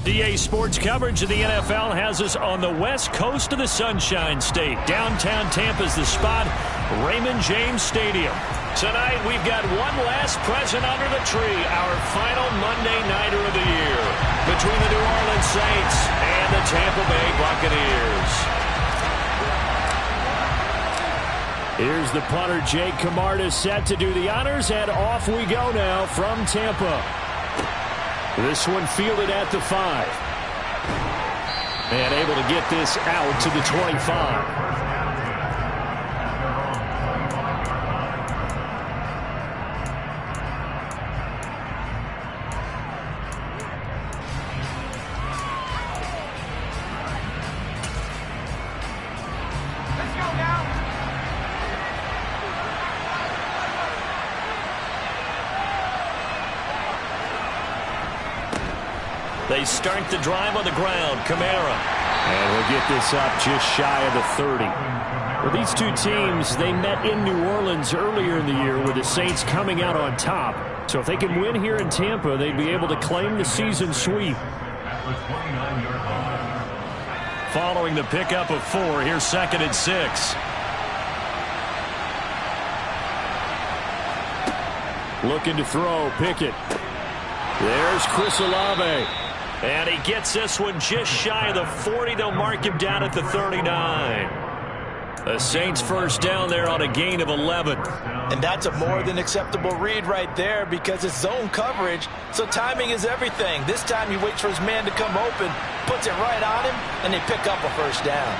DA Sports coverage of the NFL has us on the west coast of the Sunshine State. Downtown Tampa's the spot, Raymond James Stadium. Tonight we've got one last present under the tree, our final Monday nighter of the year, between the New Orleans Saints and the Tampa Bay Buccaneers. Here's the punter, Jake Camarda, set to do the honors, and off we go now from Tampa. This one fielded at the 5. And able to get this out to the 25. They start the drive on the ground. Kamara. And we'll get this up just shy of the 30. Well, these two teams, they met in New Orleans earlier in the year with the Saints coming out on top. So if they can win here in Tampa, they'd be able to claim the season sweep. Following the pickup of 4, here's 2nd and 6. Looking to throw, Pickett. There's Chris Olave. And he gets this one just shy of the 40. They'll mark him down at the 39. The Saints first down there on a gain of 11. And that's a more than acceptable read right there because it's zone coverage, so timing is everything. This time he waits for his man to come open, puts it right on him, and they pick up a first down.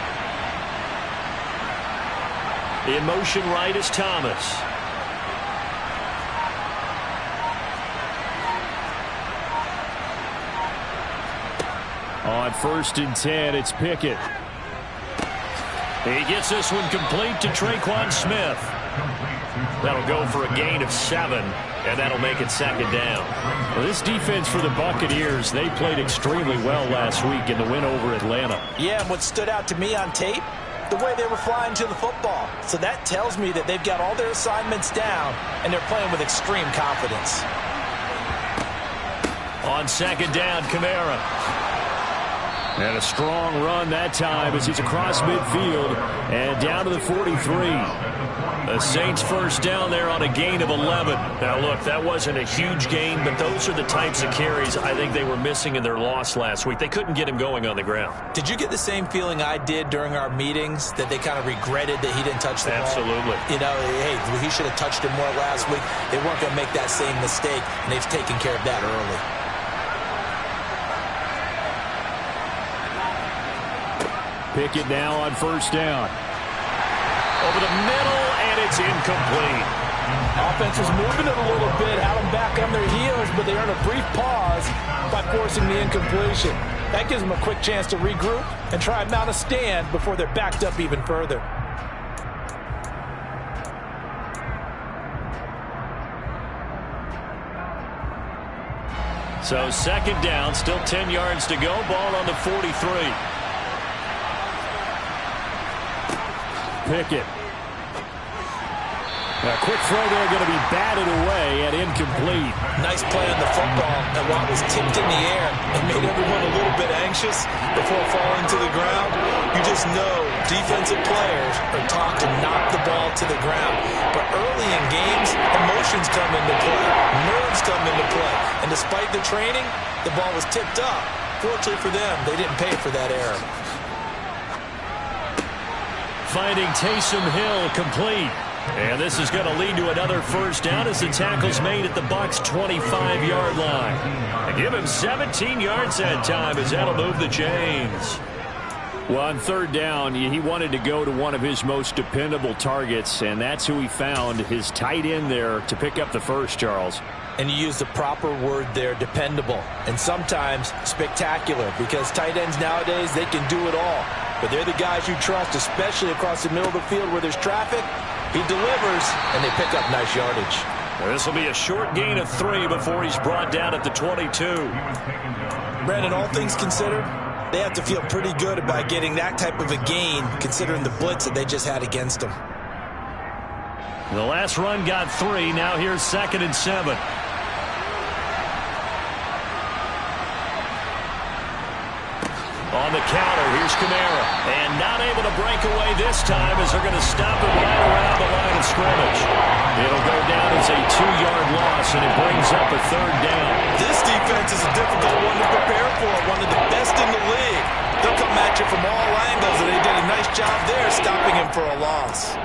In motion right is Thomas. On 1st and 10, it's Pickett. He gets this one complete to Tre'Quan Smith. That'll go for a gain of 7, and that'll make it 2nd down. Well, this defense for the Buccaneers, they played extremely well last week in the win over Atlanta. Yeah, and what stood out to me on tape, the way they were flying to the football. So that tells me that they've got all their assignments down, and they're playing with extreme confidence. On 2nd down, Kamara. And a strong run that time as he's across midfield and down to the 43. The Saints first down there on a gain of 11. Now, look, that wasn't a huge gain, but those are the types of carries I think they were missing in their loss last week. They couldn't get him going on the ground. Did you get the same feeling I did during our meetings, that they kind of regretted that he didn't touch the ball? Absolutely. You know, hey, he should have touched it more last week. They weren't going to make that same mistake, and they've taken care of that early. Pickett now on 1st down. Over the middle, and it's incomplete. Offense was moving it a little bit, had them back on their heels, but they earned a brief pause by forcing the incompletion. That gives them a quick chance to regroup and try and mount a stand before they're backed up even further. So 2nd down, still 10 yards to go. Ball on the 43. Pickett. A quick throw there, going to be batted away and incomplete. Nice play on the football, and while it was tipped in the air, it made everyone a little bit anxious before falling to the ground. You just know defensive players are taught to knock the ball to the ground. But early in games, emotions come into play, nerves come into play, and despite the training, the ball was tipped up. Fortunately for them, they didn't pay for that error. Finding Taysom Hill complete. And this is going to lead to another first down as the tackle's made at the Bucs' 25-yard line. And give him 17 yards that time as that'll move the chains. Well, on 3rd down, he wanted to go to one of his most dependable targets, and that's who he found, his tight end there, to pick up the first, Charles. And you use the proper word there, dependable, and sometimes spectacular, because tight ends nowadays, they can do it all. But they're the guys you trust, especially across the middle of the field where there's traffic. He delivers, and they pick up nice yardage. This will be a short gain of 3 before he's brought down at the 22. Brandon, all things considered, they have to feel pretty good about getting that type of a gain, considering the blitz that they just had against them. The last run got 3. Now here's 2nd and 7. On the counter, here's Kamara. And not able to break away this time as they're going to stop it right around the line of scrimmage. It'll go down as a 2-yard loss, and it brings up a 3rd down. This defense is a difficult one to prepare for, one of the best in the league. They'll come at you from all angles, and they did a nice job there stopping him for a loss.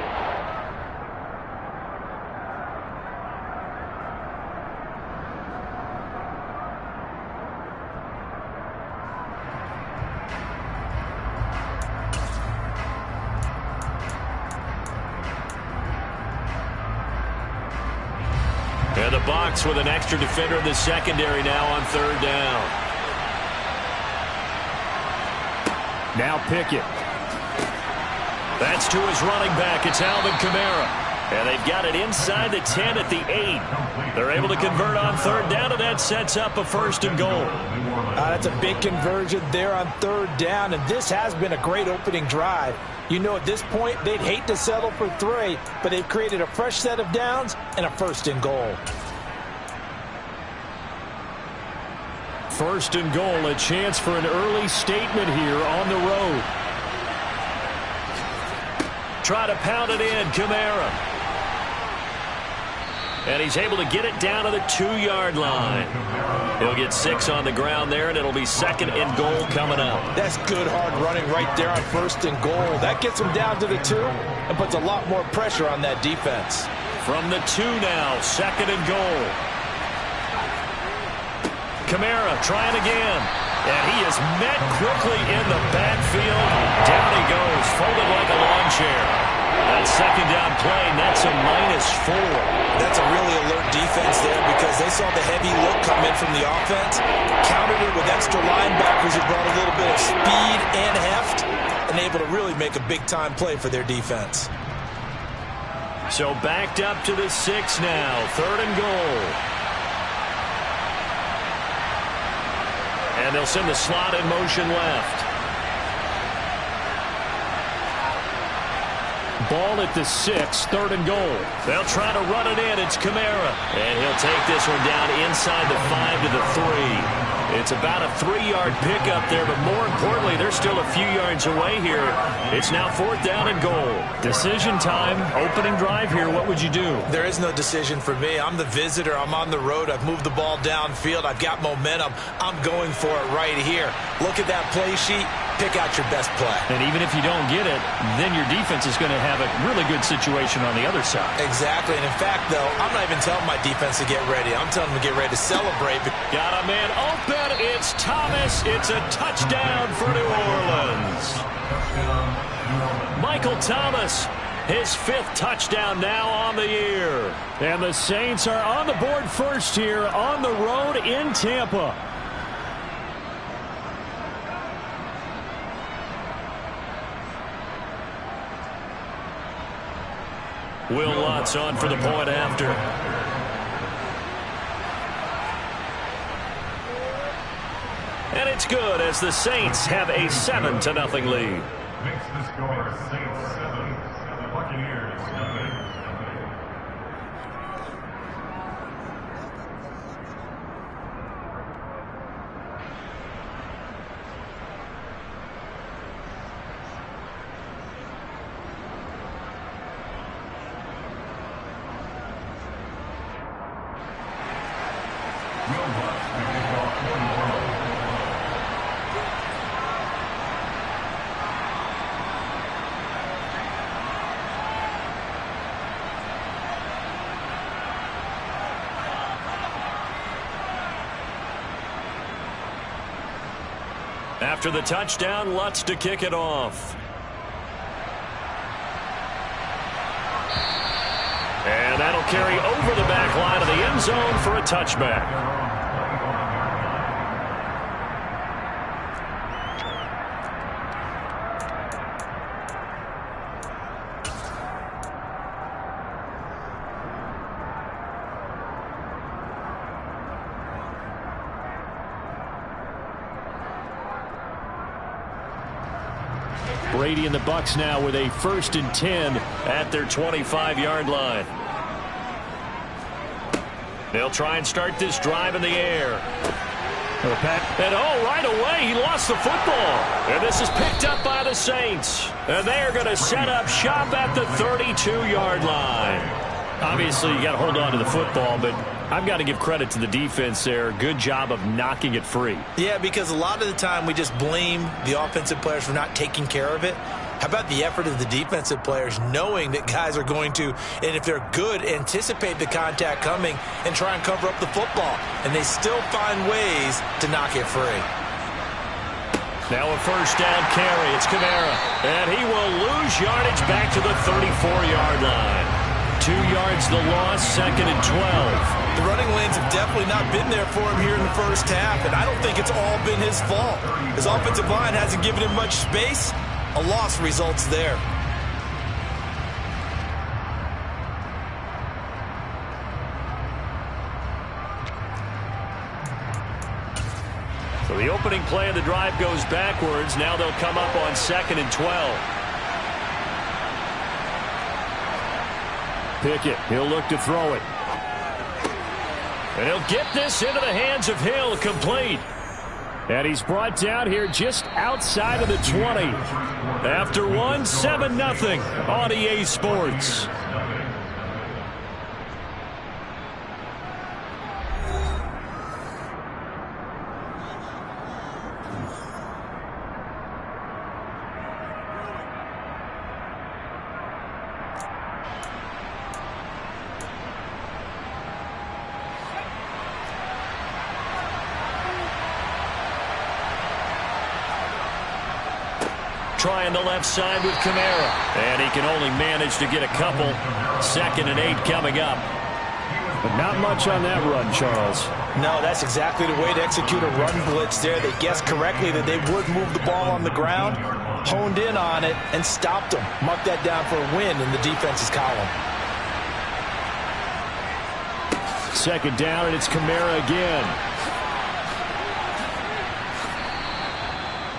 And the Bucs with an extra defender in the secondary now on 3rd down. Now Pickett. That's to his running back. It's Alvin Kamara. And they've got it inside the 10 at the 8. They're able to convert on 3rd down, and that sets up a 1st and goal. That's a big conversion there on 3rd down, and this has been a great opening drive. You know, at this point, they'd hate to settle for 3, but they've created a fresh set of downs and a 1st and goal. 1st and goal, a chance for an early statement here on the road. Try to pound it in, Kamara. And he's able to get it down to the 2-yard line. He'll get 6 on the ground there, and it'll be 2nd and goal coming up. That's good hard running right there on 1st and goal. That gets him down to the 2 and puts a lot more pressure on that defense. From the 2 now, 2nd and goal. Kamara trying again. And he is met quickly in the backfield. Down he goes, folded like a lawn chair. That 2nd down play, that's a -4. That's a really alert defense there because they saw the heavy look come in from the offense, countered it with extra linebackers who brought a little bit of speed and heft, and able to really make a big-time play for their defense. So backed up to the 6 now, 3rd and goal. And they'll send the slot in motion left. Ball at the 6, 3rd and goal. They'll try to run it in. It's Kamara. And he'll take this one down inside the 5 to the 3. It's about a 3-yard pickup there, but more importantly, they're still a few yards away here. It's now 4th down and goal. Decision time, opening drive here. What would you do? There is no decision for me. I'm the visitor. I'm on the road. I've moved the ball downfield. I've got momentum. I'm going for it right here. Look at that play sheet. Pick out your best play. And even if you don't get it, then your defense is going to have a really good situation on the other side. Exactly. And in fact, though, I'm not even telling my defense to get ready. I'm telling them to get ready to celebrate. Got a man open. It's Thomas. It's a touchdown for New Orleans. Michael Thomas, his 5th touchdown now on the year. And the Saints are on the board first here on the road in Tampa. Will Lutz on for the point after. And it's good as the Saints have a 7-0 lead. Makes the score Saints 7, Buccaneers nothing. After the touchdown, Lutz to kick it off. And that'll carry over the back line of the end zone for a touchback. Brady and the Bucs now with a 1st and 10 at their 25-yard line. They'll try and start this drive in the air. And right away, he lost the football. And this is picked up by the Saints. And they are going to set up shop at the 32-yard line. Obviously, you got to hold on to the football, but I've got to give credit to the defense there. Good job of knocking it free. Yeah, because a lot of the time we just blame the offensive players for not taking care of it. How about the effort of the defensive players knowing that guys are going to, and if they're good, anticipate the contact coming and try and cover up the football. And they still find ways to knock it free. Now a first down carry. It's Kamara. And he will lose yardage back to the 34-yard line. 2 yards the loss, 2nd and 12. The running lanes have definitely not been there for him here in the first half, and I don't think it's all been his fault. His offensive line hasn't given him much space. A loss results there. So the opening play of the drive goes backwards. Now they'll come up on 2nd and 12. Pickett, he'll look to throw it. And he'll get this into the hands of Hill, complete. And he's brought down here just outside of the 20. After one, 7-0 on EA Sports. Trying the left side with Kamara. And he can only manage to get a couple. 2nd and 8 coming up. But not much on that run, Charles. No, that's exactly the way to execute a run blitz there. They guessed correctly that they would move the ball on the ground, honed in on it, and stopped them. Mark that down for a win in the defense's column. 2nd down, and it's Kamara again.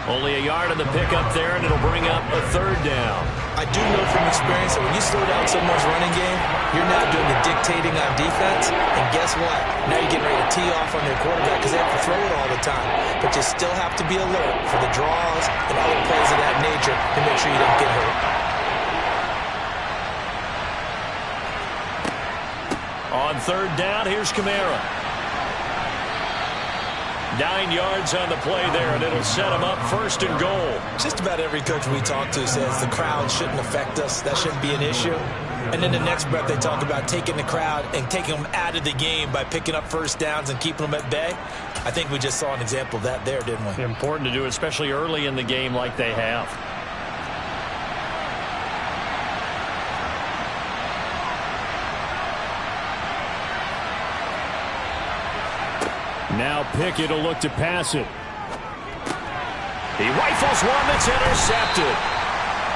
Only a yard on the pickup there, and it'll bring up a 3rd down. I do know from experience that when you slow down someone's running game, you're now doing the dictating on defense. And guess what? Now you're getting ready to tee off on their quarterback because they have to throw it all the time. But you still have to be alert for the draws and other plays of that nature to make sure you don't get hurt. On 3rd down, here's Kamara. 9 yards on the play there, and it'll set him up 1st and goal. Just about every coach we talk to says the crowd shouldn't affect us. That shouldn't be an issue. And then the next breath they talk about taking the crowd and taking them out of the game by picking up first downs and keeping them at bay. I think we just saw an example of that there, didn't we? Important to do, especially early in the game like they have. Now Pickett will look to pass it. He rifles one that's intercepted.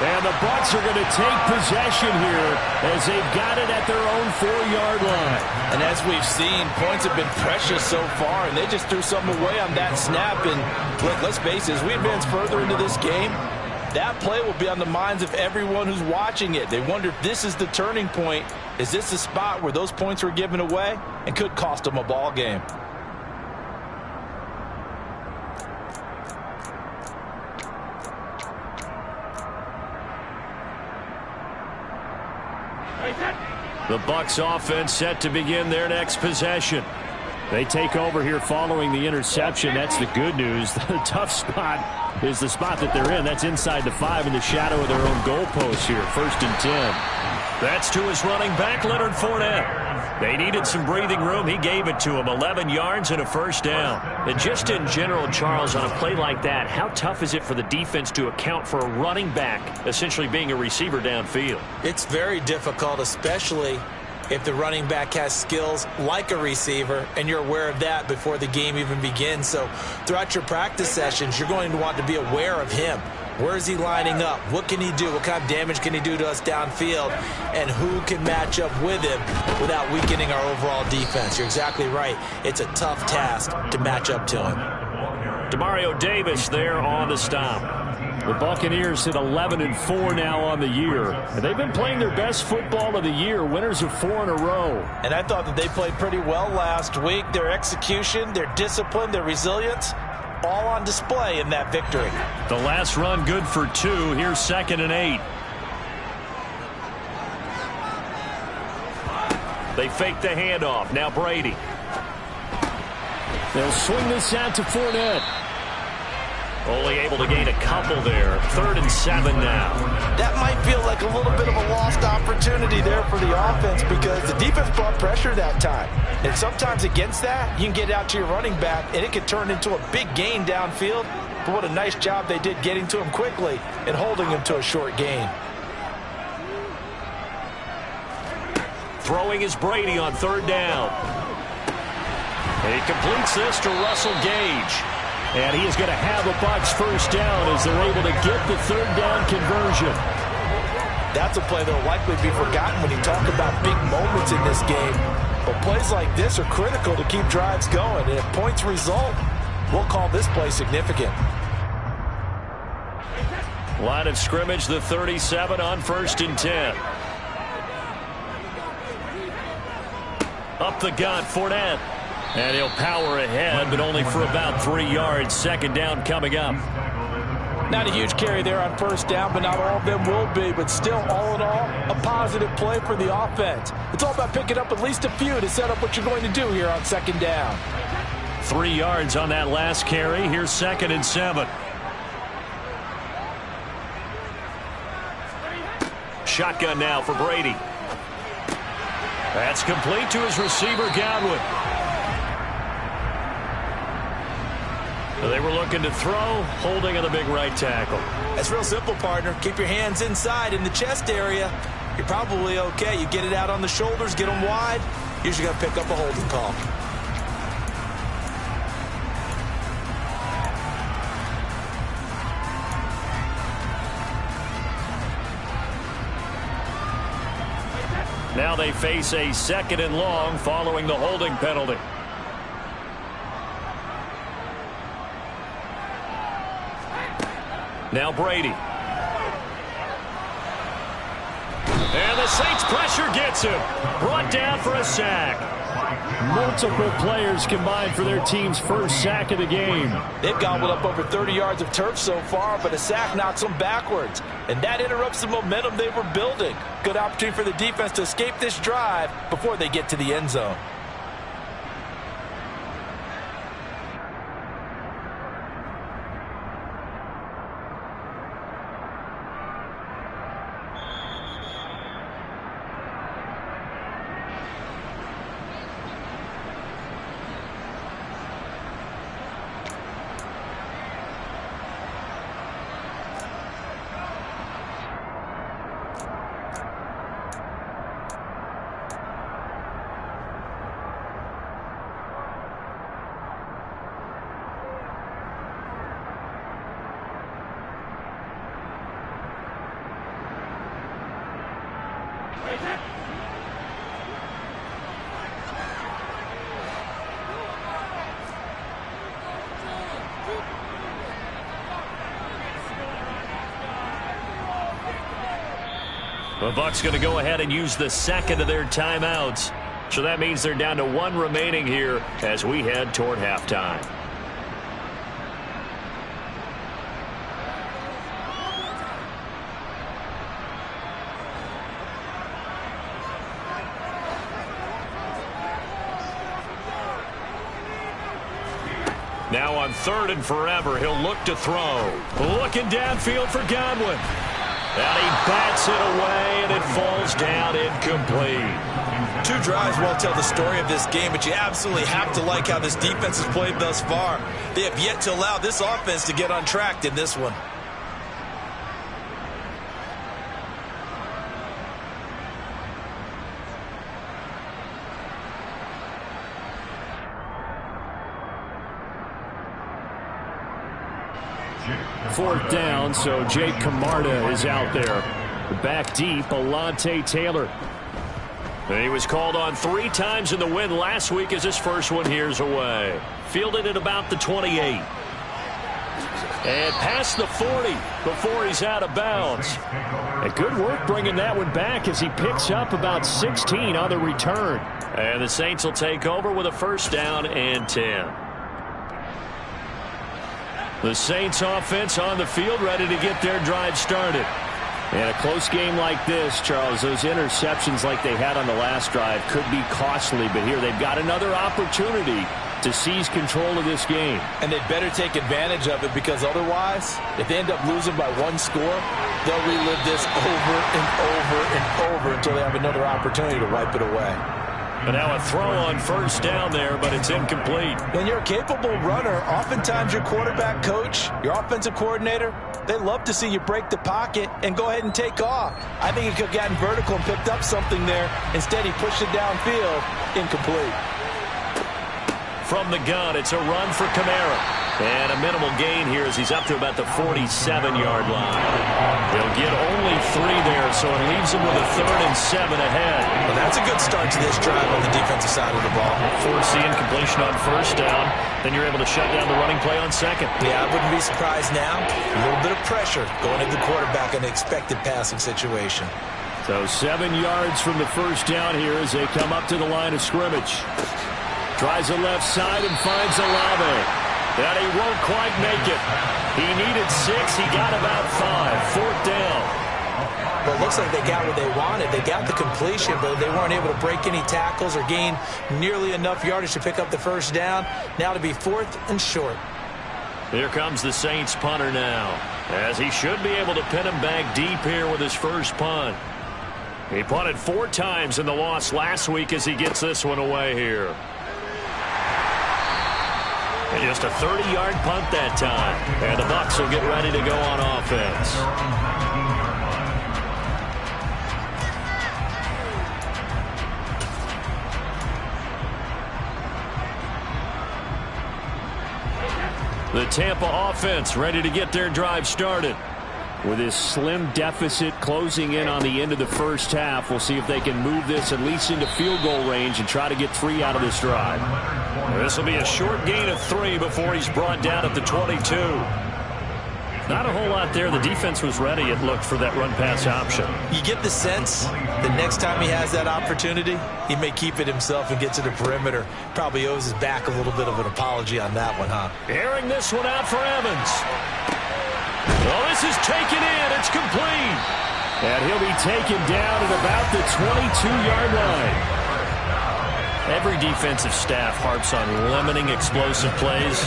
And the Bucs are going to take possession here as they've got it at their own 4-yard line. And as we've seen, points have been precious so far, and they just threw something away on that snap. And look, let's face it, as we advance further into this game, that play will be on the minds of everyone who's watching it. They wonder if this is the turning point. Is this the spot where those points were given away and could cost them a ball game? The Bucs offense set to begin their next possession. They take over here following the interception. That's the good news. The tough spot is the spot that they're in. That's inside the 5 in the shadow of their own goalpost here. 1st and 10. That's to his running back, Leonard Fournette. They needed some breathing room. He gave it to him. 11 yards and a 1st down. And just in general, Charles, on a play like that, how tough is it for the defense to account for a running back essentially being a receiver downfield? It's very difficult, especially if the running back has skills like a receiver, and you're aware of that before the game even begins. So throughout your practice sessions, you're going to want to be aware of him. Where is he lining up? What can he do? What kind of damage can he do to us downfield? And who can match up with him without weakening our overall defense? You're exactly right. It's a tough task to match up to him. Demario Davis there on the stop. The Buccaneers hit 11-4 now on the year. And they've been playing their best football of the year, winners of 4 in a row. And I thought that they played pretty well last week. Their execution, their discipline, their resilience, all on display in that victory. The last run good for 2. Here's 2nd and 8. They fake the handoff. Now Brady. They'll swing this out to Fournette. Only able to gain a couple there. 3rd and 7 now. That might feel like a little bit of a lost opportunity there for the offense because the defense brought pressure that time. And sometimes against that, you can get out to your running back, and it can turn into a big gain downfield. But what a nice job they did getting to him quickly and holding him to a short gain. Throwing is Brady on 3rd down. And he completes this to Russell Gage. And he is going to have a Bucs first down as they're able to get the 3rd down conversion. That's a play that will likely be forgotten when you talk about big moments in this game. But plays like this are critical to keep drives going. And if points result, we'll call this play significant. Line of scrimmage, the 37 on 1st and 10. Up the gut, Fournette. And he'll power ahead, but only for about 3 yards. 2nd down coming up. Not a huge carry there on 1st down, but not all of them will be. But still, all in all, a positive play for the offense. It's all about picking up at least a few to set up what you're going to do here on 2nd down. 3 yards on that last carry. Here's 2nd and 7. Shotgun now for Brady. That's complete to his receiver, Godwin. They were looking to throw, holding on the big right tackle. That's real simple, partner. Keep your hands inside in the chest area. You're probably okay. You get it out on the shoulders, get them wide. Usually got to pick up a holding call. Now they face a 2nd and long following the holding penalty. Now Brady. And the Saints pressure gets him. Brought down for a sack. Multiple players combined for their team's first sack of the game. They've gobbled up over 30 yards of turf so far, but a sack knocks them backwards. And that interrupts the momentum they were building. Good opportunity for the defense to escape this drive before they get to the end zone. The Bucs going to go ahead and use the 2nd of their timeouts. So that means they're down to 1 remaining here as we head toward halftime. Now on 3rd and forever, he'll look to throw. Looking downfield for Godwin. And he bats it away, and it falls down incomplete. 2 drives won't tell the story of this game, but you absolutely have to like how this defense has played thus far. They have yet to allow this offense to get untracked in this one. Fourth down, so Jake Camarda is out there. Back deep, Alontae Taylor. He was called on 3 times in the win last week as his first one here's away. Fielded at about the 28. And past the 40 before he's out of bounds. And good work bringing that one back as he picks up about 16 on the return. And the Saints will take over with a first down and 10. The Saints offense on the field ready to get their drive started. And a close game like this, Charles, those interceptions like they had on the last drive could be costly. But here they've got another opportunity to seize control of this game. And they'd better take advantage of it, because otherwise, if they end up losing by one score, they'll relive this over and over and over until they have another opportunity to wipe it away. And now a throw on first down there, but it's incomplete. When you're a capable runner, oftentimes your quarterback coach, your offensive coordinator, they love to see you break the pocket and go ahead and take off. I think he could have gotten vertical and picked up something there. Instead, he pushed it downfield. Incomplete. From the gun, it's a run for Kamara. And a minimal gain here as he's up to about the 47-yard line. He'll get only 3 there, so it leaves him with a 3rd and 7 ahead. Well, that's a good start to this drive on the defensive side of the ball. Force the incompletion on first down. Then you're able to shut down the running play on second. Yeah, I wouldn't be surprised now. A little bit of pressure going into the quarterback in the expected passing situation. So 7 yards from the first down here as they come up to the line of scrimmage. Tries the left side and finds Olave. And he won't quite make it. He needed 6. He got about 5. 4th down. Well, it looks like they got what they wanted. They got the completion, but they weren't able to break any tackles or gain nearly enough yardage to pick up the first down. Now to be 4th and short. Here comes the Saints punter now, as he should be able to pin him back deep here with his first punt. He punted 4 times in the loss last week as he gets this one away here. And just a 30-yard punt that time. And the Bucs will get ready to go on offense. The Tampa offense ready to get their drive started. With this slim deficit closing in on the end of the first half, we'll see if they can move this at least into field goal range and try to get 3 out of this drive. This will be a short gain of 3 before he's brought down at the 22. Not a whole lot there. The defense was ready, it looked, for that run-pass option. You get the sense that next time he has that opportunity, he may keep it himself and get to the perimeter. Probably owes his back a little bit of an apology on that one, huh? Airing this one out for Evans. Oh, this is taken in. It's complete. And he'll be taken down at about the 22-yard line. Every defensive staff harps on limiting explosive plays.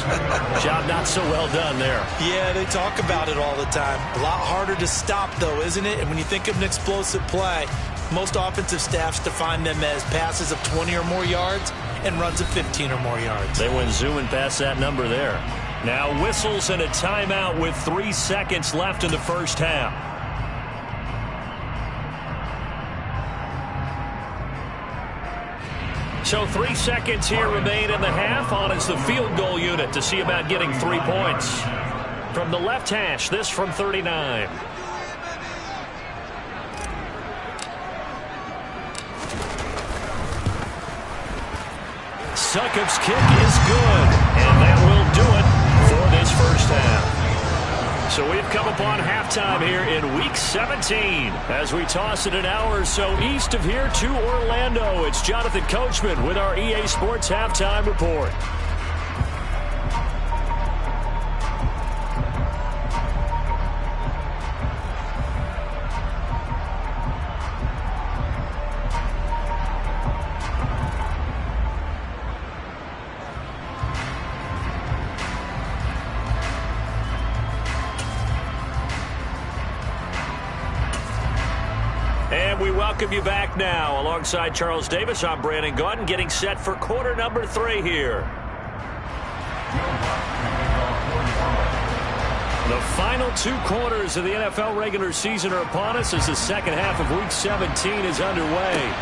Job not so well done there. Yeah, they talk about it all the time. A lot harder to stop, though, isn't it? And when you think of an explosive play, most offensive staffs define them as passes of 20 or more yards and runs of 15 or more yards. They went zooming past that number there. Now whistles and a timeout with 3 seconds left in the first half. So 3 seconds here remain in the half. On is the field goal unit to see about getting 3 points. From the left hash, this from 39. Succop's kick is good, and that will do it for this first half. So we've come upon halftime here in Week 17 as we toss it an hour or so east of here to Orlando. It's Jonathan Coachman with our EA Sports Halftime Report. We welcome you back now. Alongside Charles Davis, I'm Brandon Gaudin, getting set for quarter number 3 here. The final 2 quarters of the NFL regular season are upon us as the second half of Week 17 is underway.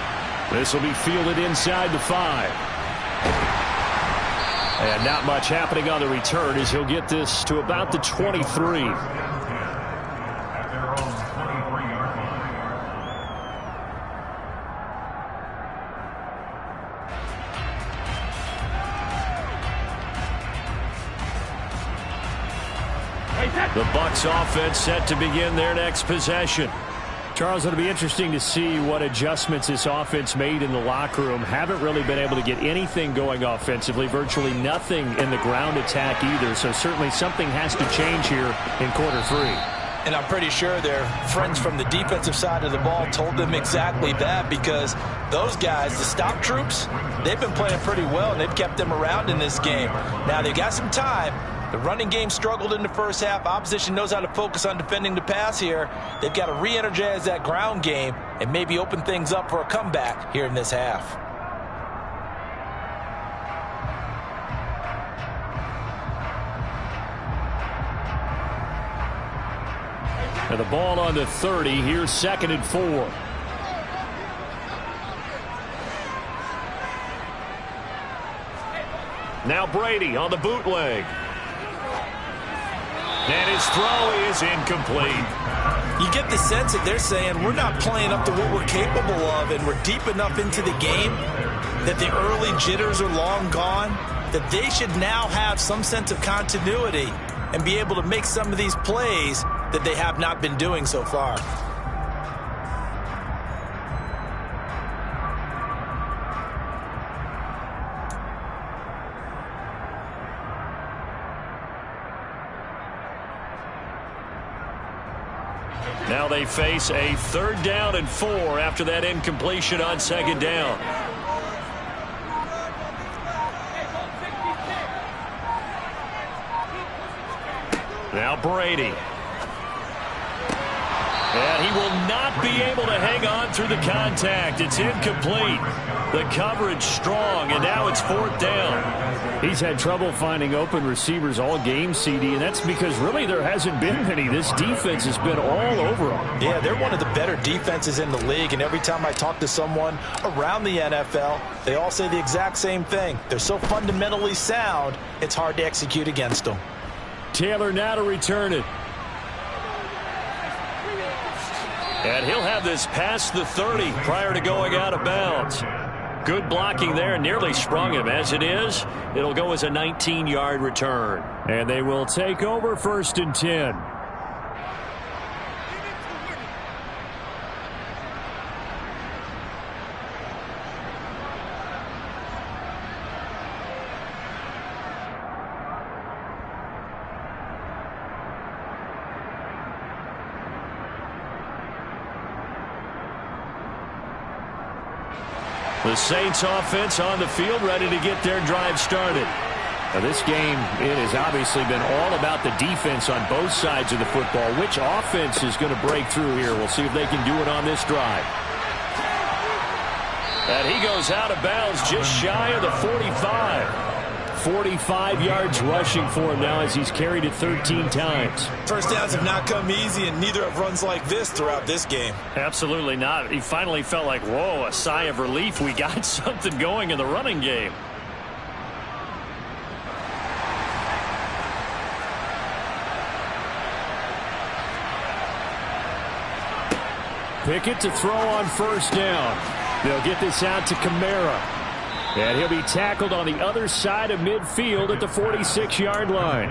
This will be fielded inside the 5. And not much happening on the return as he'll get this to about the 23. The Bucs offense set to begin their next possession. Charles, it'll be interesting to see what adjustments this offense made in the locker room. Haven't really been able to get anything going offensively, virtually nothing in the ground attack either. So certainly something has to change here in quarter 3. And I'm pretty sure their friends from the defensive side of the ball told them exactly that, because those guys, the stop troops, they've been playing pretty well, and they've kept them around in this game. Now, they've got some time. The running game struggled in the first half. Opposition knows how to focus on defending the pass here. They've got to re-energize that ground game and maybe open things up for a comeback here in this half. And the ball on the 30. Here's 2nd and 4. Now Brady on the bootleg. And his throw is incomplete. You get the sense that they're saying we're not playing up to what we're capable of, and we're deep enough into the game that the early jitters are long gone, that they should now have some sense of continuity and be able to make some of these plays that they have not been doing so far. Now they face a 3rd down and 4 after that incompletion on 2nd down. Now Brady. And he will not be able to hang on through the contact. It's incomplete. The coverage strong, and now it's 4th down. He's had trouble finding open receivers all game, CD, and that's because really there hasn't been many. This defense has been all over them. Yeah, they're one of the better defenses in the league, and every time I talk to someone around the NFL, they all say the exact same thing. They're so fundamentally sound, it's hard to execute against them. Taylor now to return it. And he'll have this past the 30 prior to going out of bounds. Good blocking there, nearly sprung him. As it is, it'll go as a 19-yard return. And they will take over 1st and 10. The Saints offense on the field, ready to get their drive started. Now this game, it has obviously been all about the defense on both sides of the football. Which offense is going to break through here? We'll see if they can do it on this drive. And he goes out of bounds just shy of the 45. 45 yards rushing for him now as he's carried it 13 times. First downs have not come easy, and neither have runs like this throughout this game. Absolutely not. He finally felt like, whoa, a sigh of relief. We got something going in the running game. Pickett to throw on 1st down. They'll get this out to Kamara. And he'll be tackled on the other side of midfield at the 46-yard line.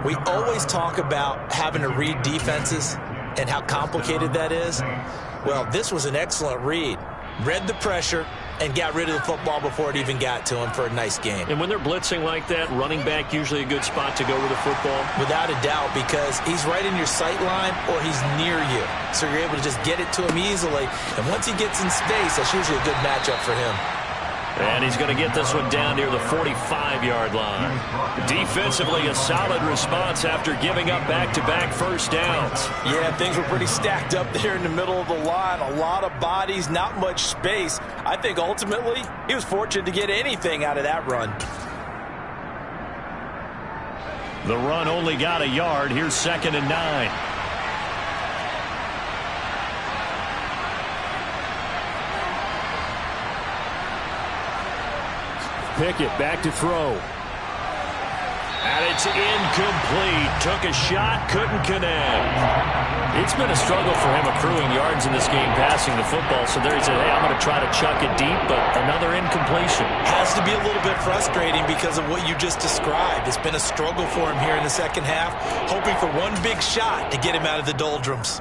We always talk about having to read defenses and how complicated that is. Well, this was an excellent read. Read the pressure and got rid of the football before it even got to him for a nice game. And when they're blitzing like that, running back usually a good spot to go with the football? Without a doubt, because he's right in your sight line or he's near you. So you're able to just get it to him easily. And once he gets in space, that's usually a good matchup for him. And he's going to get this one down near the 45-yard line. Defensively, a solid response after giving up back-to-back first downs. Yeah, things were pretty stacked up there in the middle of the line. A lot of bodies, not much space. I think ultimately he was fortunate to get anything out of that run. The run only got a yard. Here's 2nd and 9. Pickett back to throw. And it's incomplete. Took a shot, couldn't connect. It's been a struggle for him accruing yards in this game passing the football. So there he said, hey, I'm going to try to chuck it deep, but another incompletion. Has to be a little bit frustrating because of what you just described. It's been a struggle for him here in the second half, hoping for one big shot to get him out of the doldrums.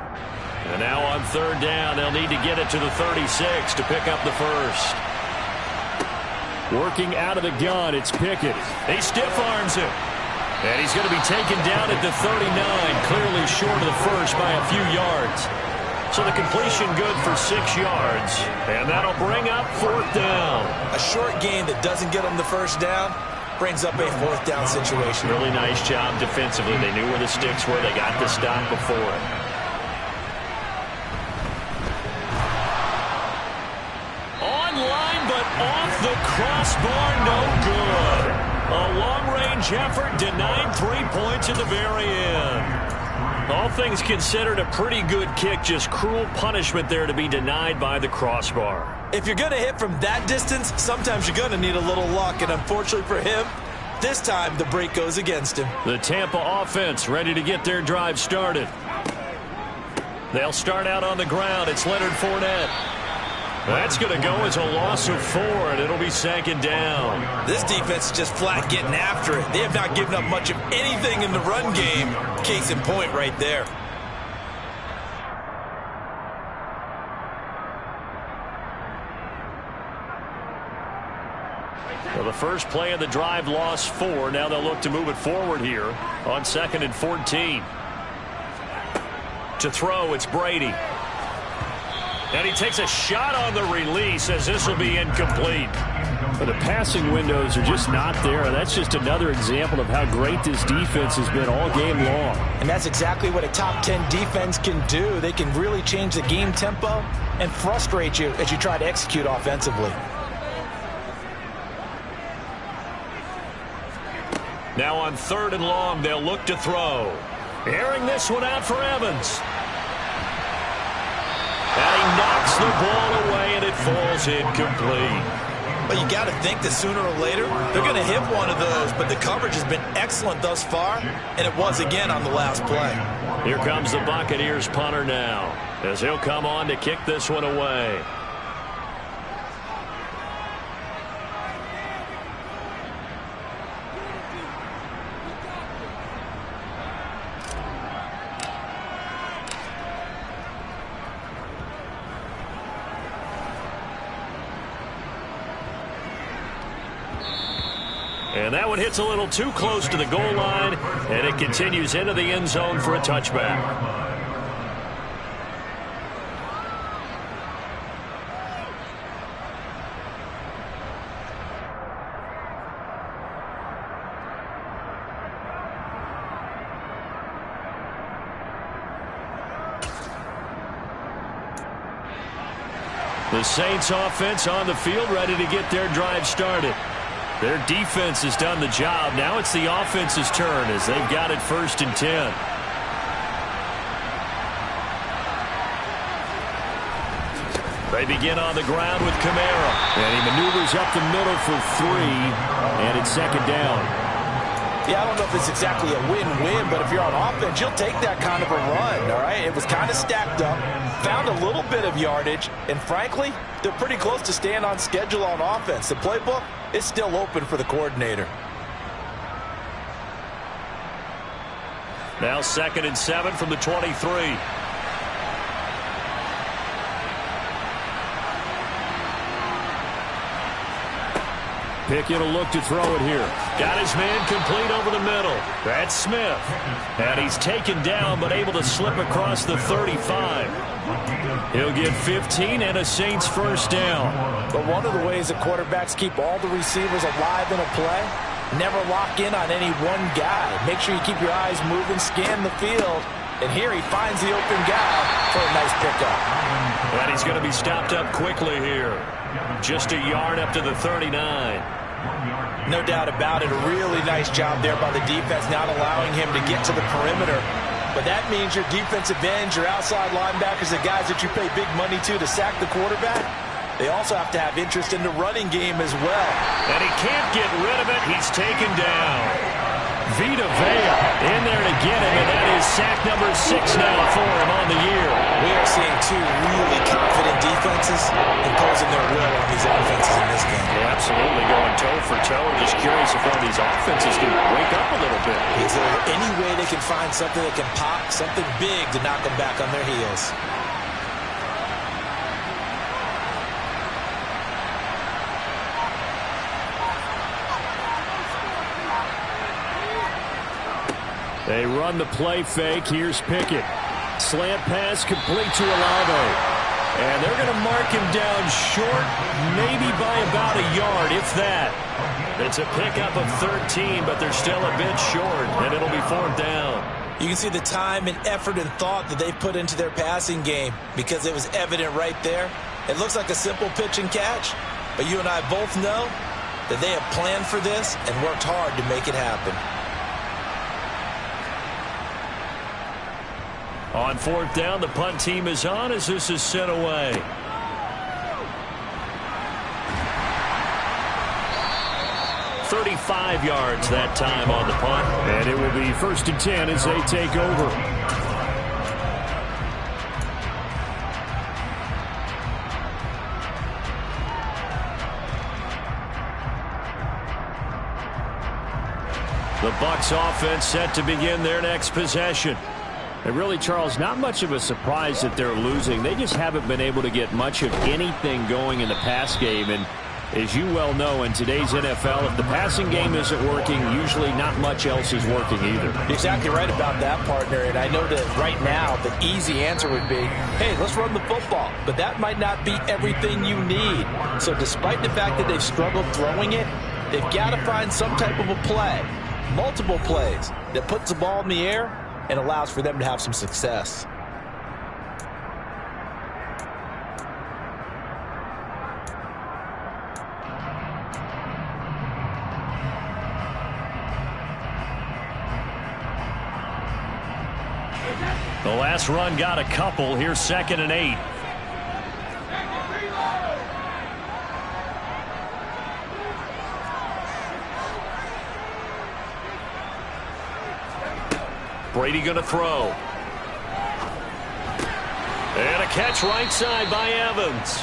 And now on third down, they'll need to get it to the 36 to pick up the first. Working out of the gun, it's Pickett. He stiff arms it. And he's going to be taken down at the 39, clearly short of the first by a few yards. So the completion good for 6 yards. And that'll bring up fourth down. A short gain that doesn't get him the first down brings up a fourth down situation. Really nice job defensively. They knew where the sticks were. They got the stop before it. Online, but off the crossbar, no good. A long-range effort denied 3 points at the very end. All things considered, a pretty good kick, just cruel punishment there to be denied by the crossbar. If you're going to hit from that distance, sometimes you're going to need a little luck, and unfortunately for him, this time the break goes against him. The Tampa offense ready to get their drive started. They'll start out on the ground. It's Leonard Fournette. That's going to go as a loss of 4, and it'll be second down. This defense is just flat getting after it. They have not given up much of anything in the run game. Case in point right there. Well, the first play of the drive lost 4. Now they'll look to move it forward here on 2nd and 14. To throw, it's Brady. And he takes a shot on the release as this will be incomplete. But the passing windows are just not there. That's just another example of how great this defense has been all game long. And that's exactly what a top 10 defense can do. They can really change the game tempo and frustrate you as you try to execute offensively. Now on 3rd and long, they'll look to throw. Airing this one out for Evans. And he knocks the ball away, and it falls incomplete. But you got to think that sooner or later, they're going to hit one of those. But the coverage has been excellent thus far, and it was again on the last play. Here comes the Buccaneers punter now, as he'll come on to kick this one away. And that one hits a little too close to the goal line, and it continues into the end zone for a touchback. The Saints offense on the field ready to get their drive started. Their defense has done the job. Now it's the offense's turn as they've got it 1st and 10. They begin on the ground with Kamara. And he maneuvers up the middle for 3. And it's 2nd down. Yeah, I don't know if it's exactly a win-win, but if you're on offense, you'll take that kind of a run, all right? It was kind of stacked up, found a little bit of yardage, and frankly, they're pretty close to staying on schedule on offense. The playbook is still open for the coordinator. Now 2nd and 7 from the 23. Pickett will look to throw it here. Got his man complete over the middle. That's Smith. And he's taken down but able to slip across the 35. He'll get 15 and a Saints first down. But one of the ways that quarterbacks keep all the receivers alive in a play, never lock in on any one guy. Make sure you keep your eyes moving, scan the field. And here he finds the open guy for a nice pickup. And he's going to be stopped up quickly here. Just a yard up to the 39. No doubt about it. A really nice job there by the defense, not allowing him to get to the perimeter. But that means your defensive ends, your outside linebackers, the guys that you pay big money to sack the quarterback, they also have to have interest in the running game as well. And he can't get rid of it. He's taken down. Vita Vea in there to get him, and that is sack number 6 now for him on the year. We are seeing two really confident defenses imposing their will on these offenses in this game. Yeah, absolutely, going toe for toe. Just curious if one of these offenses can wake up a little bit. Is there any way they can find something that can pop, something big to knock them back on their heels? They run the play fake. Here's Pickett. Slant pass complete to Olave. And they're going to mark him down short, maybe by about a yard, if that. It's a pickup of 13, but they're still a bit short, and it'll be 4th down. You can see the time and effort and thought that they put into their passing game because it was evident right there. It looks like a simple pitch and catch, but you and I both know that they have planned for this and worked hard to make it happen. On 4th down, the punt team is on as this is sent away. "35 yards that time on the punt. And it will be 1st and 10 as they take over. The Bucs offense set to begin their next possession. And really, Charles, not much of a surprise that they're losing. They just haven't been able to get much of anything going in the pass game. And as you well know, in today's NFL, if the passing game isn't working, usually not much else is working either. You're exactly right about that, partner. And I know that right now the easy answer would be, hey, let's run the football. But that might not be everything you need. So despite the fact that they've struggled throwing it, they've got to find some type of a play, multiple plays, that puts the ball in the air and allows for them to have some success. The last run got a couple. Here's 2nd and 8. Brady going to throw. And a catch right side by Evans.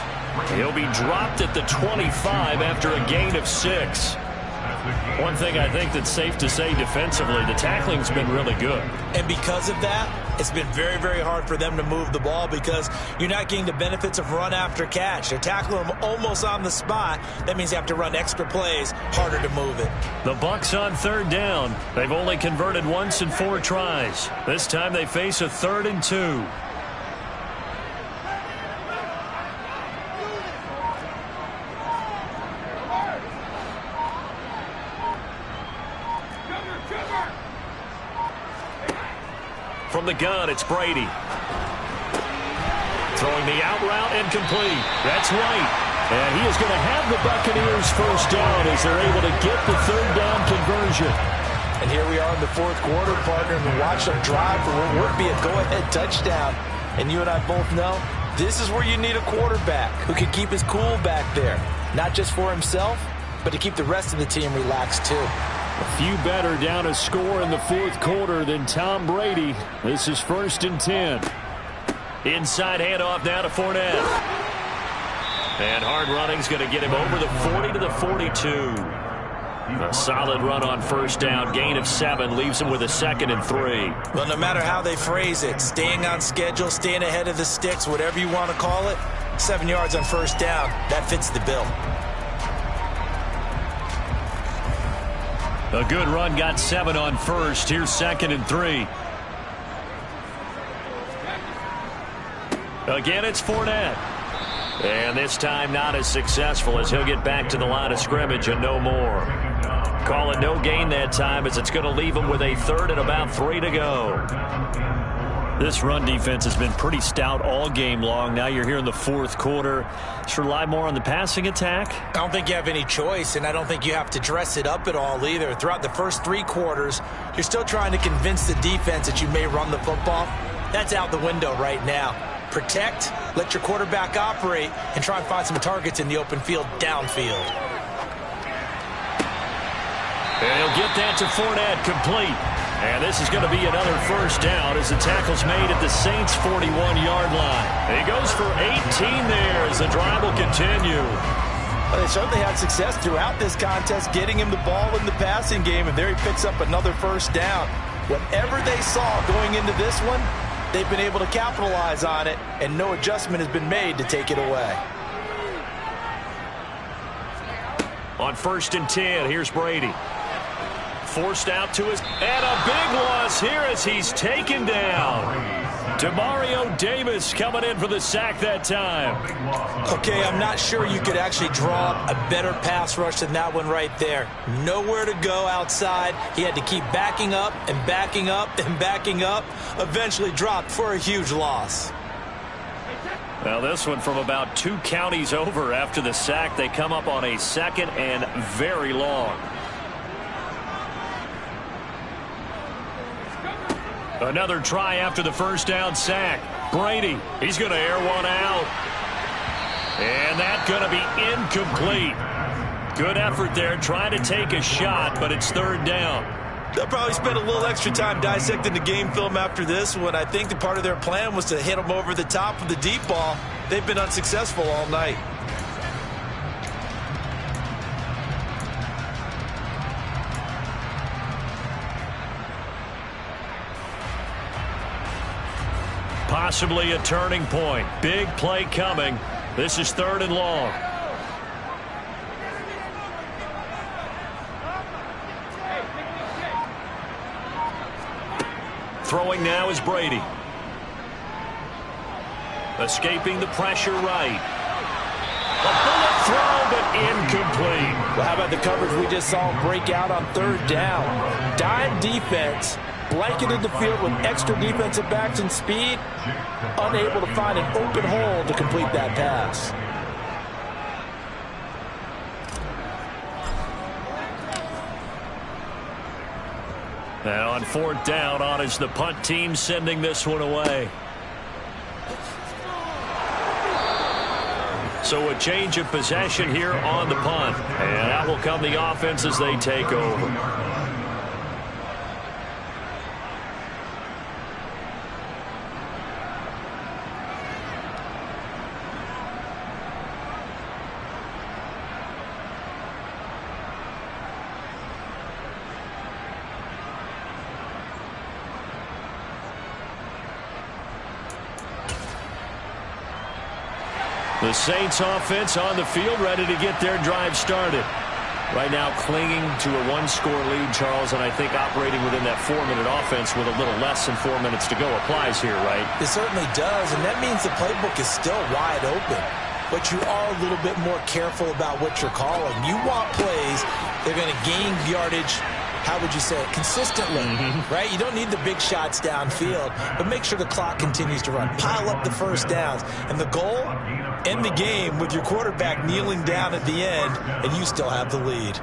He'll be dropped at the 25 after a gain of 6. One thing I think that's safe to say defensively, the tackling's been really good. And because of that, it's been very, very hard for them to move the ball because you're not getting the benefits of run after catch. They're tackling them almost on the spot. That means you have to run extra plays, harder to move it. The Bucs on 3rd down. They've only converted once in 4 tries. This time they face a 3rd and 2. From the gun, it's Brady. Throwing the out route and complete. That's White. And he is going to have the Buccaneers 1st down as they're able to get the 3rd down conversion. And here we are in the 4th quarter, partner, and watch them drive for what would be a go-ahead touchdown. And you and I both know this is where you need a quarterback who can keep his cool back there. Not just for himself, but to keep the rest of the team relaxed too. A few better down a score in the 4th quarter than Tom Brady. This is 1st and 10. Inside handoff now to Fournette. And hard running's going to get him over the 40 to the 42. A solid run on 1st down. Gain of 7 leaves him with a 2nd and 3. Well, no matter how they phrase it, staying on schedule, staying ahead of the sticks, whatever you want to call it, 7 yards on 1st down, that fits the bill. A good run got 7 on 1st. Here's 2nd and 3. Again, it's Fournette. And this time not as successful as he'll get back to the line of scrimmage and no more. Calling no gain that time as it's going to leave him with a 3rd and about 3 to go. This run defense has been pretty stout all game long. Now you're here in the 4th quarter. Should rely more on the passing attack? I don't think you have any choice, and I don't think you have to dress it up at all either. Throughout the first 3 quarters, you're still trying to convince the defense that you may run the football. That's out the window right now. Protect, let your quarterback operate, and try and find some targets in the open field downfield. And he'll get that to Fournette, complete. And this is going to be another first down as the tackle's made at the Saints' 41-yard line. He goes for 18 there as the drive will continue. Well, they certainly had success throughout this contest getting him the ball in the passing game, and there he picks up another first down. Whatever they saw going into this one, they've been able to capitalize on it, and no adjustment has been made to take it away. On 1st and 10, here's Brady. Forced out to his, and a big loss here as he's taken down. Demario Davis coming in for the sack that time. Okay, I'm not sure you could actually draw a better pass rush than that one right there. Nowhere to go outside. He had to keep backing up and backing up and backing up. Eventually dropped for a huge loss. Now this one from about 2 counties over after the sack. They come up on a 2nd and very long. Another try after the first down sack. Brady, he's going to air one out. And that's going to be incomplete. Good effort there trying to take a shot, but it's 3rd down. They'll probably spend a little extra time dissecting the game film after this one. I think that part of their plan was to hit him over the top of the deep ball. They've been unsuccessful all night. Possibly a turning point. Big play coming. This is 3rd and long. Throwing now is Brady. Escaping the pressure right. A bullet throw, but incomplete. Well, how about the coverage we just saw him break out on 3rd down? Dime defense, blanketed the field with extra defensive backs and speed, unable to find an open hole to complete that pass. Now on 4th down, on is the punt team sending this one away. So a change of possession here on the punt. And out will come the offense as they take over. The Saints offense on the field, ready to get their drive started. Right now clinging to a 1-score lead, Charles, and I think operating within that 4-minute offense with a little less than 4 minutes to go applies here, right? It certainly does, and that means the playbook is still wide open. But you are a little bit more careful about what you're calling. You want plays, they're going to gain yardage, how would you say it, consistently, right? You don't need the big shots downfield, but make sure the clock continues to run. Pile up the first downs. And the goal, end the game with your quarterback kneeling down at the end, and you still have the lead.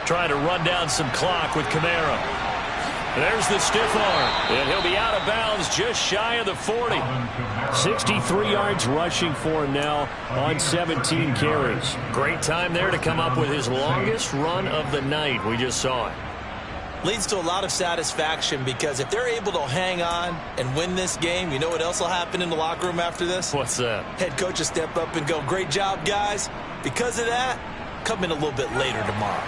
Trying to run down some clock with Kamara. There's the stiff arm, and he'll be out of bounds just shy of the 40. 63 yards rushing for him now on 17 carries. Great time there to come up with his longest run of the night. We just saw it. Leads to a lot of satisfaction because if they're able to hang on and win this game, you know what else will happen in the locker room after this? What's that? Head coach will step up and go, great job, guys. Because of that, come in a little bit later tomorrow.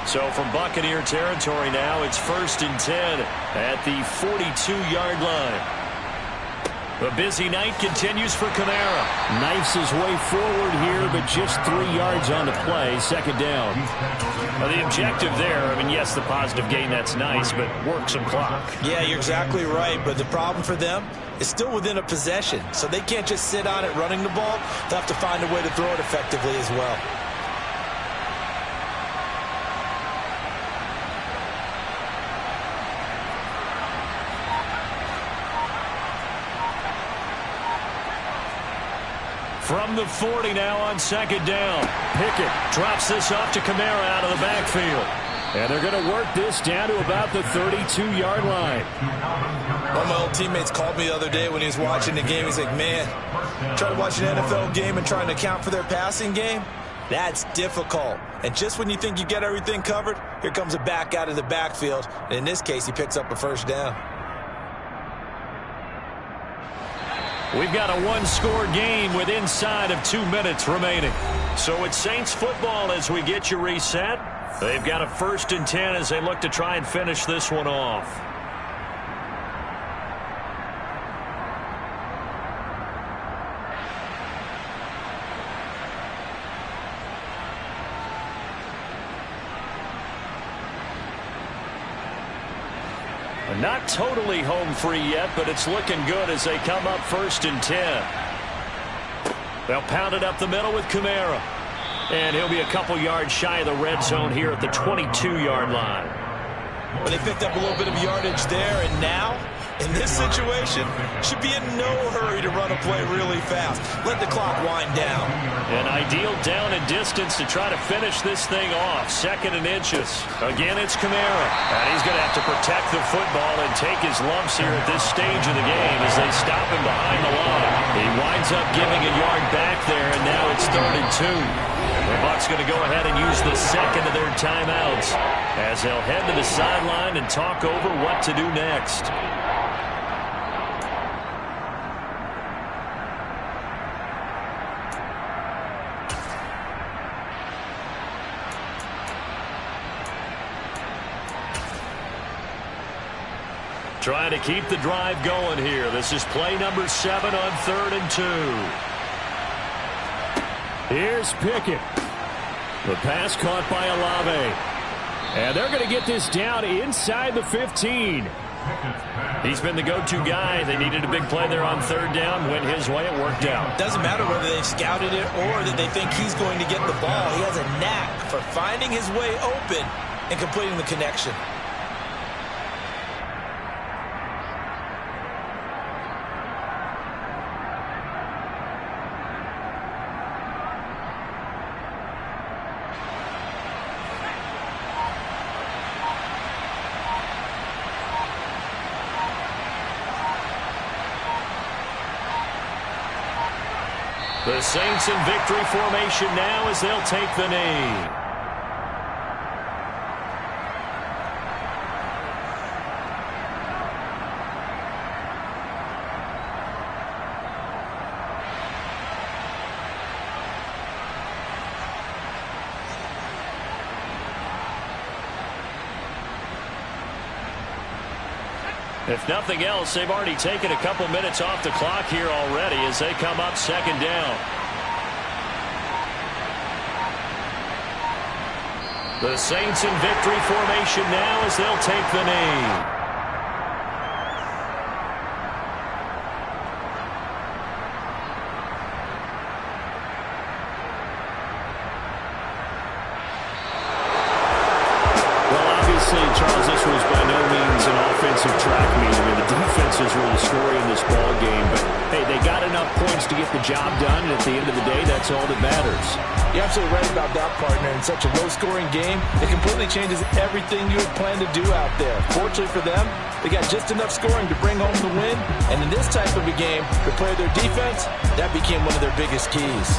So from Buccaneer territory now, it's 1st and 10 at the 42-yard line. The busy night continues for Kamara. Knifes his way forward here, but just 3 yards on the play. 2nd down. Well, the objective there, I mean, yes, the positive gain, that's nice, but work some clock. Yeah, you're exactly right, but the problem for them is still within a possession, so they can't just sit on it running the ball. They'll have to find a way to throw it effectively as well. From the 40 now on second down. Pickett drops this off to Kamara out of the backfield. And they're going to work this down to about the 32-yard line. One of my old teammates called me the other day when he was watching the game. He's like, man, trying to watch an NFL game and trying to account for their passing game? That's difficult. And just when you think you get everything covered, here comes a back out of the backfield. And in this case, he picks up a first down. We've got a one-score game with inside of 2 minutes remaining. So it's Saints football as we get you reset. They've got a 1st and 10 as they look to try and finish this one off. Not totally home free yet, but it's looking good as they come up 1st and 10. They'll pound it up the middle with Kamara. And he'll be a couple yards shy of the red zone here at the 22-yard line. Well, they picked up a little bit of yardage there, and now, in this situation, should be in no hurry to run a play really fast. Let the clock wind down. An ideal down and distance to try to finish this thing off. 2nd and inches. Again, it's Kamara. And he's going to have to protect the football and take his lumps here at this stage of the game as they stop him behind the line. He winds up giving a yard back there, and now it's 3rd and 2. The Bucs going to go ahead and use the second of their timeouts as they'll head to the sideline and talk over what to do next. Trying to keep the drive going here. This is play number 7 on 3rd and 2. Here's Pickett. The pass caught by Olave. And they're going to get this down inside the 15. He's been the go-to guy. They needed a big play there on 3rd down. Went his way. It worked out. Doesn't matter whether they've scouted it or that they think he's going to get the ball. He has a knack for finding his way open and completing the connection. The Saints in victory formation now as they'll take the knee. If nothing else, they've already taken a couple minutes off the clock here already as they come up 2nd down. The Saints in victory formation now as they'll take the knee. Charles, this was by no means an offensive track meet. I mean, the defenses were the story in this ball game, but hey, they got enough points to get the job done, and at the end of the day, that's all that matters. You're absolutely right about that, partner. In such a low-scoring game, it completely changes everything you had planned to do out there. Fortunately for them, they got just enough scoring to bring home the win, and in this type of a game, to play their defense, that became one of their biggest keys.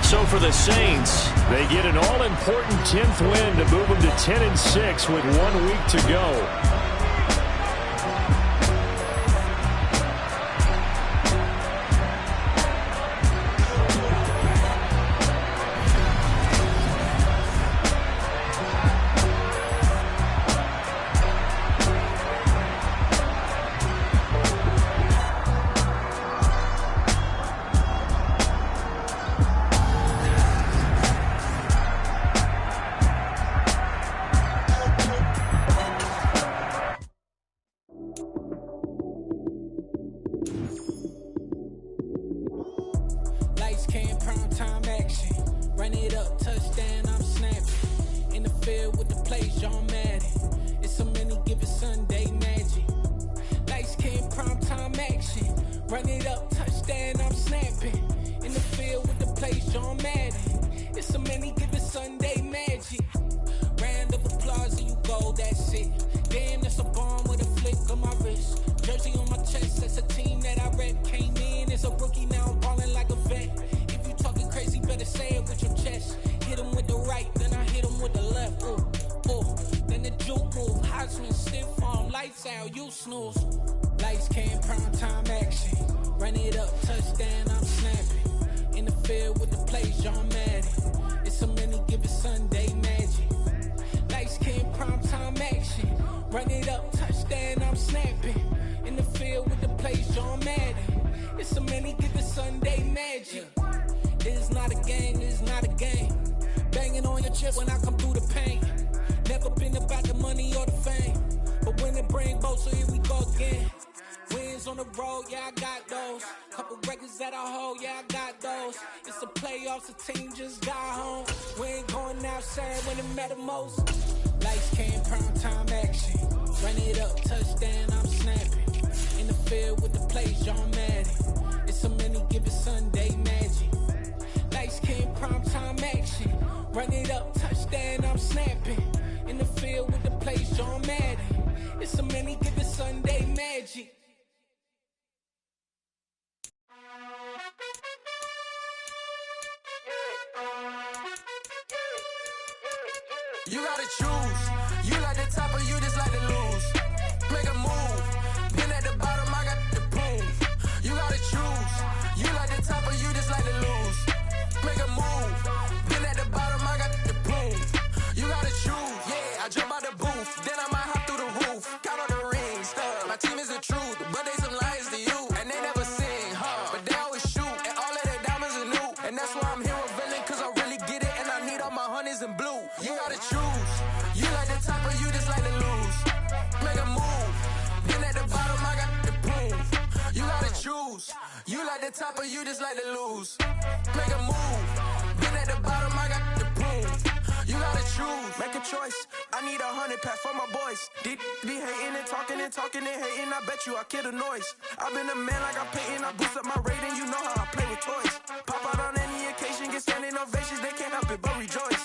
So for the Saints, they get an all-important 10th win to move them to 10-6 with 1 week to go. Run it up, touchdown. touchdown, I'm snapping. In the field with the plays, John Madden. It's a many given Sunday magic. Round of applause and you go, that's it. Damn, that's a bomb with a flick on my wrist. Jersey on my chest, that's a team that I rep. Came in as a rookie, now I'm ballin' like a vet. If you talking crazy, better say it with your chest. Hit him with the right, then I hit him with the left. Then the juke move, Heisman, stiff arm, lights out, you snooze. Lights came, prime time action. Run it up, touchdown, I'm snapping. In the field with the plays, John Madden. It's a many given Sunday magic. Lights came, prime time action. Run it up, touchdown, I'm snapping. In the field with the plays, John Madden. It's a many given Sunday magic. It is not a game, it is not a game. Banging on your chest when I come through the pain. Never been about the money or the fame. But when it bring both, so here we go again. Wins on the road, yeah, I got those. Couple records that I hold, yeah, I got those. It's the playoffs, the team just got home. We ain't going outside when it matter most. Lights came, prime time action. Run it up, touchdown, I'm snapping. In the field with the plays, John Madden. It's a many given Sunday magic. Lights came, prime time action. Run it up, touchdown, I'm snapping. In the field with the plays, John Madden. It's a many given Sunday magic. You gotta choose. You like the top or you just like to lose. Make a move. Been at the bottom, I got the proof. You gotta choose. You like the top or you just like to lose. Make a move. Been at the bottom, I got the proof. You gotta choose. Yeah, I jump out the booth. Then I might hop through the roof. Count on the rings. My team is the truth, but they some liars to you. And they never sing, huh? But they always shoot. And all of their diamonds are new. And that's why I'm here with Villain, cause I really get it. And I need all my honeys in blue. You gotta choose. You like the top or you just like to lose. Make a move. Been at the bottom, I got the proof. You gotta choose. You like the top or you just like to lose. Make a move. Been at the bottom, I got the proof. You gotta choose. Make a choice. I need 100 pack for my boys. Deep be hating and talking and talking and hating. I bet you I kill the noise. I've been a man like I'm painting. I boost up my rating. You know how I play with toys. Pop out on any occasion, get standing ovations. They can't help it but rejoice.